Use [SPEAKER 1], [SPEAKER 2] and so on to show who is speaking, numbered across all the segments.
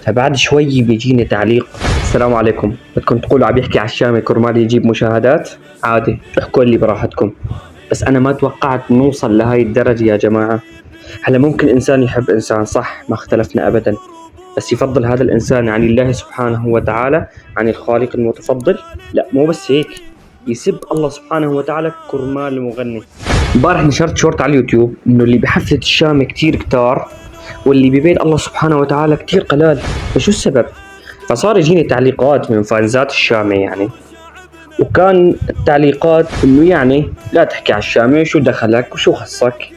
[SPEAKER 1] فبعد شوي بيجيني تعليق: السلام عليكم، بدكم تقولوا عم يحكي على الشامي كرمال يجيب مشاهدات؟ عادي، احكوا لي براحتكم. بس أنا ما توقعت نوصل لهاي الدرجة يا جماعة. هلا ممكن إنسان يحب إنسان، صح، ما اختلفنا أبدا، بس يفضل هذا الإنسان عن الله سبحانه وتعالى، عن الخالق المتفضل؟ لا، مو بس هيك، يسب الله سبحانه وتعالى كرمال مغني. امبارح نشرت شورت على اليوتيوب إنه اللي بحفلة الشام كتير كتار، واللي ببيت الله سبحانه وتعالى كتير قلال. فشو السبب؟ فصار يجيني تعليقات من فانزات الشامي يعني، وكان التعليقات انه يعني لا تحكي على الشامي، شو دخلك وشو خصك.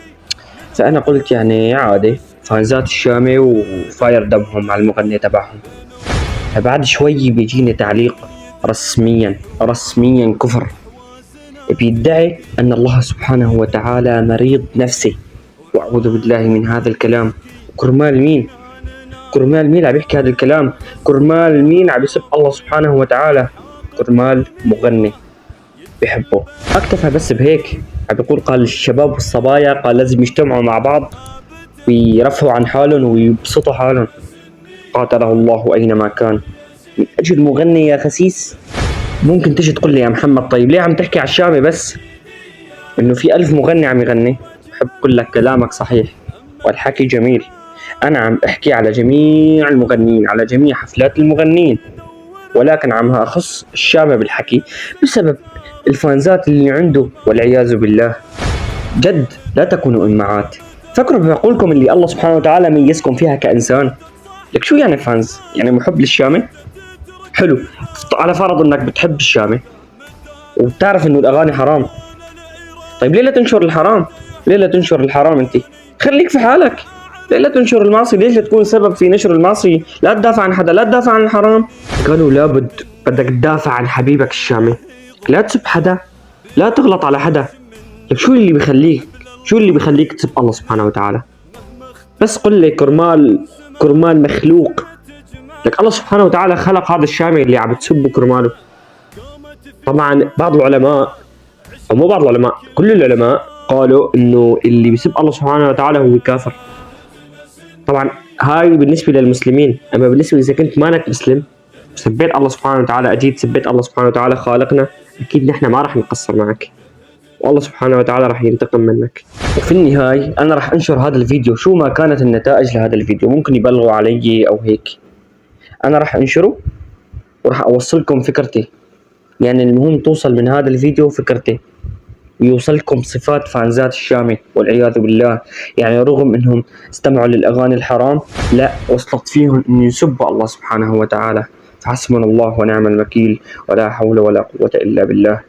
[SPEAKER 1] فانا قلت يعني عادي، فانزات الشامي وفاير دمهم على المغني تبعهم. فبعد شوي بيجيني تعليق رسميا كفر، بيدعي ان الله سبحانه وتعالى مريض نفسي، واعوذ بالله من هذا الكلام. كرمال مين؟ كرمال مين عم يحكي هذا الكلام؟ كرمال مين عم يسب الله سبحانه وتعالى؟ كرمال مغني بحبه. اكتفى بس بهيك، عم بيقول قال الشباب والصبايا قال لازم يجتمعوا مع بعض ويرفعوا عن حالهم ويبسطوا حالهم. قاتله الله اينما كان. من اجل مغني يا خسيس؟ ممكن تجي تقول لي يا محمد طيب ليه عم تحكي على الشامي بس؟ انه في 1000 مغني عم يغني. بحب اقول لك كلامك صحيح والحكي جميل، انا عم احكي على جميع المغنيين، على جميع حفلات المغنيين، ولكن عم اخص الشامي بالحكي بسبب الفانزات اللي عنده والعياذ بالله. جد لا تكونوا امعات، فكروا بعقولكم اللي الله سبحانه وتعالى ميزكم فيها كإنسان. لك شو يعني فانز؟ يعني محب للشامي؟ حلو، على فرض انك بتحب الشامي وبتعرف انه الاغاني حرام، طيب ليه لا تنشر الحرام؟ ليه لا تنشر الحرام انت؟ خليك في حالك. ليه لا تنشر المعصية؟ ليش لا تكون سبب في نشر المعصية؟ لا تدافع عن حدا، لا تدافع عن الحرام. قالوا لابد بدك تدافع عن حبيبك الشامي، لا تسب حدا، لا تغلط على حدا. لك شو اللي بيخليك تسب الله سبحانه وتعالى؟ بس قل لي كرمال مخلوق. لك الله سبحانه وتعالى خلق هذا الشامي اللي عم تسبه كرماله. طبعا بعض العلماء، او مو بعض العلماء، كل العلماء قالوا انه اللي بيسب الله سبحانه وتعالى هو كافر. طبعا هاي بالنسبة للمسلمين، اما بالنسبة اذا كنت مانك مسلم سبيت الله سبحانه وتعالى، اجيت سبيت الله سبحانه وتعالى خالقنا، اكيد نحن ما راح نقصر معك، والله سبحانه وتعالى راح ينتقم منك. وفي النهاية أنا راح أنشر هذا الفيديو، شو ما كانت النتائج لهذا الفيديو، ممكن يبلغوا علي أو هيك، أنا راح أنشره وراح أوصلكم فكرتي. يعني المهم توصل من هذا الفيديو فكرتي، ويوصلكم صفات فانزات الشامي والعياذ بالله. يعني رغم أنهم استمعوا للأغاني الحرام، لا وصلت فيهم أن يسبوا الله سبحانه وتعالى. فحسبنا الله ونعم الوكيل، ولا حول ولا قوة إلا بالله.